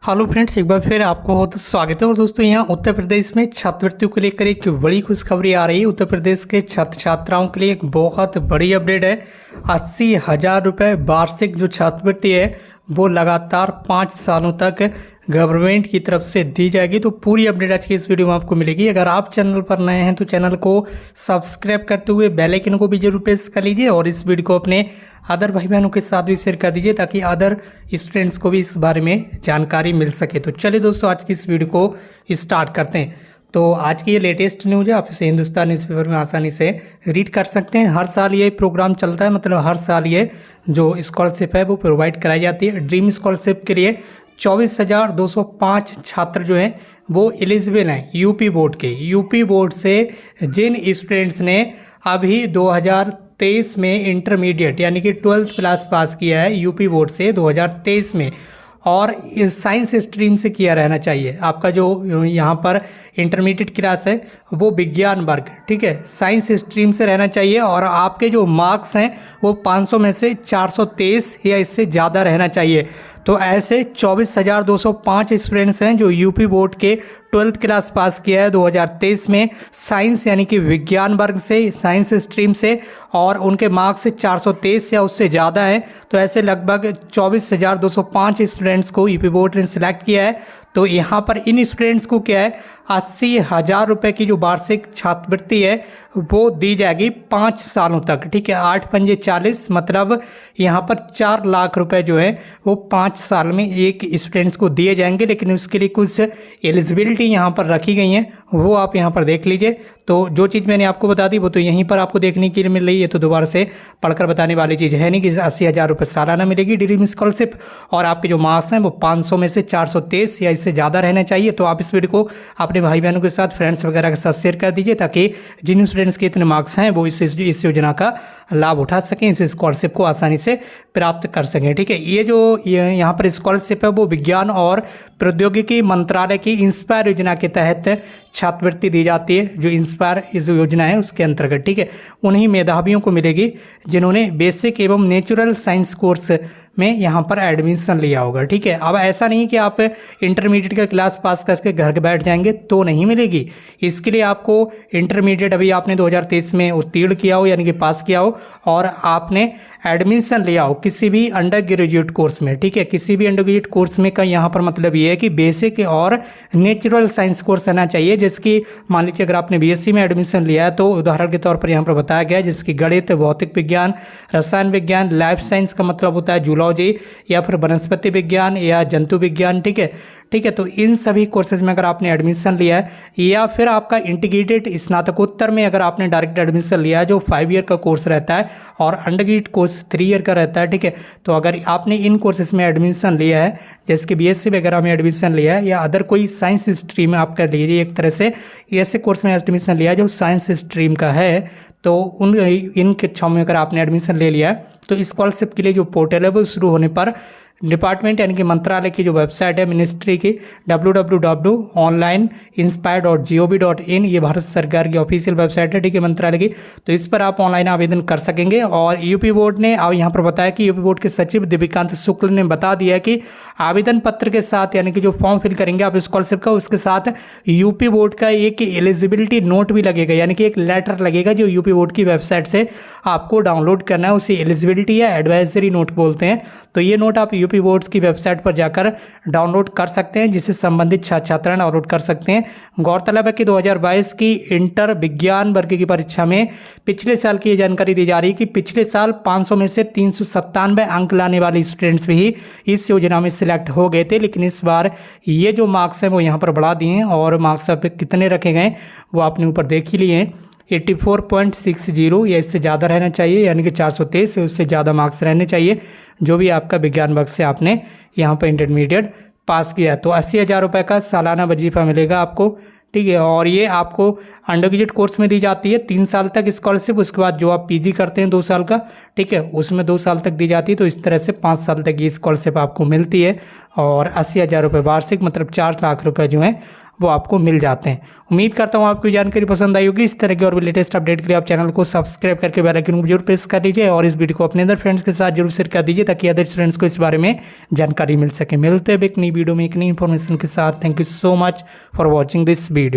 Hello friends, एक बार फिर आपको बहुत स्वागत है। और दोस्तों, यहाँ उत्तर प्रदेश में छात्रवृत्तियों को लेकर एक बड़ी खुशखबरी आ रही है। उत्तर प्रदेश के छात्र छात्राओं के लिए एक बहुत बड़ी अपडेट है। 80,000 रुपये वार्षिक जो छात्रवृत्ति है वो लगातार 5 सालों तक गवर्नमेंट की तरफ से दी जाएगी। तो पूरी अपडेट आज की इस वीडियो में आपको मिलेगी। अगर आप चैनल पर नए हैं तो चैनल को सब्सक्राइब करते हुए बेल आइकन को भी जरूर प्रेस कर लीजिए और इस वीडियो को अपने अदर भाई बहनों के साथ भी शेयर कर दीजिए ताकि अदर स्टूडेंट्स को भी इस बारे में जानकारी मिल सके। तो चलिए दोस्तों, आज की इस वीडियो को स्टार्ट करते हैं। तो आज की ये लेटेस्ट न्यूज़ है, आप इसे हिंदुस्तान न्यूज़पेपर में आसानी से रीड कर सकते हैं। हर साल ये प्रोग्राम चलता है, मतलब हर साल ये जो स्कॉलरशिप है वो प्रोवाइड कराई जाती है। ड्रीम स्कॉलरशिप के लिए 24,205 छात्र जो हैं वो एलिजिबल हैं यूपी बोर्ड के। यूपी बोर्ड से जिन स्टूडेंट्स ने अभी 2023 में इंटरमीडिएट यानी कि 12th क्लास पास किया है यूपी बोर्ड से 2023 में, और साइंस स्ट्रीम से किया रहना चाहिए। आपका जो यहाँ पर इंटरमीडिएट क्लास है वो विज्ञान वर्ग, ठीक है, साइंस स्ट्रीम से रहना चाहिए और आपके जो मार्क्स हैं वो 500 में से 423 या इससे ज़्यादा रहना चाहिए। तो ऐसे 24,205 स्टूडेंट्स हैं जो यूपी बोर्ड के 12th क्लास पास किया है 2023 में साइंस यानी कि विज्ञान वर्ग से, साइंस स्ट्रीम से, और उनके मार्क्स 423 या उससे ज़्यादा हैं। तो ऐसे लगभग 24,205 स्टूडेंट्स को यूपी बोर्ड ने सिलेक्ट किया है। तो यहाँ पर इन स्टूडेंट्स को क्या है, 80,000 रुपये की जो वार्षिक छात्रवृत्ति है वो दी जाएगी 5 सालों तक, ठीक है। 8 पंजे 40, मतलब यहाँ पर 4 लाख रुपए जो है वो 5 साल में एक स्टूडेंट्स को दिए जाएंगे। लेकिन उसके लिए कुछ एलिजिबिलिटी यहाँ पर रखी गई हैं, वो आप यहाँ पर देख लीजिए। तो जो चीज़ मैंने आपको बता दी वो तो यहीं पर आपको देखने के लिए मिल रही है, तो दोबारा से पढ़कर बताने वाली चीज़ है नहीं कि 80,000 रुपये सालाना मिलेगी ड्रीम स्कॉलरशिप, और आपके जो मार्क्स हैं वो 500 में से 423 या इससे ज़्यादा रहना चाहिए। तो आप इस वीडियो को अपने भाई बहनों के साथ, फ्रेंड्स वगैरह के साथ शेयर कर दीजिए ताकि जिन स्टूडेंट्स के इतने मार्क्स हैं वो इस योजना का लाभ उठा सकें, इस स्कॉलरशिप को आसानी से प्राप्त कर सकें, ठीक है। ये जो यहाँ पर स्कॉलरशिप है वो विज्ञान और प्रौद्योगिकी मंत्रालय की इंस्पायर योजना के तहत छात्रवृत्ति दी जाती है। जो इंस्पायर इस योजना है उसके अंतर्गत, ठीक है, उन्हीं मेधावियों को मिलेगी जिन्होंने बेसिक एवं नेचुरल साइंस कोर्स में यहाँ पर एडमिशन लिया होगा, ठीक है। अब ऐसा नहीं कि आप इंटरमीडिएट का क्लास पास करके घर के बैठ जाएंगे तो नहीं मिलेगी। इसके लिए आपको इंटरमीडिएट अभी आपने 2023 में उत्तीर्ण किया हो यानी कि पास किया हो और आपने एडमिशन लिया हो किसी भी अंडर ग्रेजुएट कोर्स में, ठीक है। किसी भी अंडर ग्रेजुएट कोर्स में का यहाँ पर मतलब ये है कि बेसिक और नेचुरल साइंस कोर्स रहना चाहिए, जिसकी मान लीजिए अगर आपने बीएससी में एडमिशन लिया है तो उदाहरण के तौर पर यहाँ पर बताया गया है जिसकी गणित, भौतिक विज्ञान, रसायन विज्ञान, लाइफ साइंस का मतलब होता है जूलॉजी, या फिर वनस्पति विज्ञान या जंतु विज्ञान, ठीक है, ठीक है। तो इन सभी कोर्सेज में अगर आपने एडमिशन लिया है, या फिर आपका इंटीग्रेटेड स्नातकोत्तर में अगर आपने डायरेक्ट एडमिशन लिया है जो 5 ईयर का कोर्स रहता है और अंडरग्रेजुएट कोर्स 3 ईयर का रहता है, ठीक है। तो अगर आपने इन कोर्सेज में एडमिशन लिया है, जैसे कि बीएससी वगैरह में एडमिशन लिया है या अदर कोई साइंस स्ट्रीम में आप कर लीजिए, एक तरह से ऐसे कोर्स में एडमिशन लिया है जो साइंस स्ट्रीम का है, तो इन कक्षाओं में अगर आपने एडमिशन ले लिया है तो स्कॉलरशिप के लिए जो पोर्टल है वो शुरू होने पर डिपार्टमेंट यानी कि मंत्रालय की जो वेबसाइट है मिनिस्ट्री की www.onlineinspire.gov.in, ये भारत सरकार की ऑफिशियल वेबसाइट है, ठीक है, मंत्रालय की। तो इस पर आप ऑनलाइन आवेदन कर सकेंगे। और यूपी बोर्ड ने अब यहाँ पर बताया कि यूपी बोर्ड के सचिव दिव्यकांत शुक्ल ने बता दिया कि आवेदन पत्र के साथ यानी कि जो फॉर्म फिल करेंगे आप स्कॉलरशिप का, उसके साथ यूपी बोर्ड का एक एलिजिबिलिटी नोट भी लगेगा, यानी कि एक लेटर लगेगा जो यूपी बोर्ड की वेबसाइट से आपको डाउनलोड करना है। उसे एलिजिबिलिटी या एडवाइजरी नोट बोलते हैं। तो ये नोट आप यूपी बोर्ड्स की वेबसाइट पर जाकर डाउनलोड कर सकते हैं, जिससे संबंधित छात्र छात्राएं डाउनलोड कर सकते हैं। गौरतलब है कि 2022 की इंटर विज्ञान वर्ग की परीक्षा में पिछले साल की ये जानकारी दी जा रही है कि पिछले साल 500 में से 397 अंक लाने वाले स्टूडेंट्स भी इस योजना में सिलेक्ट हो गए थे। लेकिन इस बार ये जो मार्क्स हैं वो यहाँ पर बढ़ा दिए हैं और मार्क्स अब कितने रखे गए वो आपने ऊपर देख ही लिए हैं। 84.60 या इससे ज़्यादा रहना चाहिए, यानी कि 423 से उससे ज़्यादा मार्क्स रहने चाहिए जो भी आपका विज्ञान वर्ग से आपने यहाँ पर इंटरमीडिएट पास किया। तो 80,000 रुपये का सालाना वजीफा मिलेगा आपको, ठीक है। और ये आपको अंडर ग्रेजुएट कोर्स में दी जाती है 3 साल तक स्कॉलरशिप। उसके बाद जो आप पीजी करते हैं 2 साल का, ठीक है, उसमें 2 साल तक दी जाती है। तो इस तरह से 5 साल तक ये स्कॉलरशिप आपको मिलती है। और 80,000 रुपये वार्षिक, मतलब 4 लाख रुपए जो हैं वो आपको मिल जाते हैं। उम्मीद करता हूँ आपको जानकारी पसंद आई होगी। इस तरह की और भी लेटेस्ट अपडेट के लिए आप चैनल को सब्सक्राइब करके बेल आइकन को जरूर प्रेस कर दीजिए और इस वीडियो को अपने अदर फ्रेंड्स के साथ जरूर शेयर कर दीजिए ताकि अदर फ्रेंड्स को इस बारे में जानकारी मिल सके। मिलते हैं एक नई वीडियो में एक नई इन्फॉर्मेशन के साथ। Thank you so much for watching this video.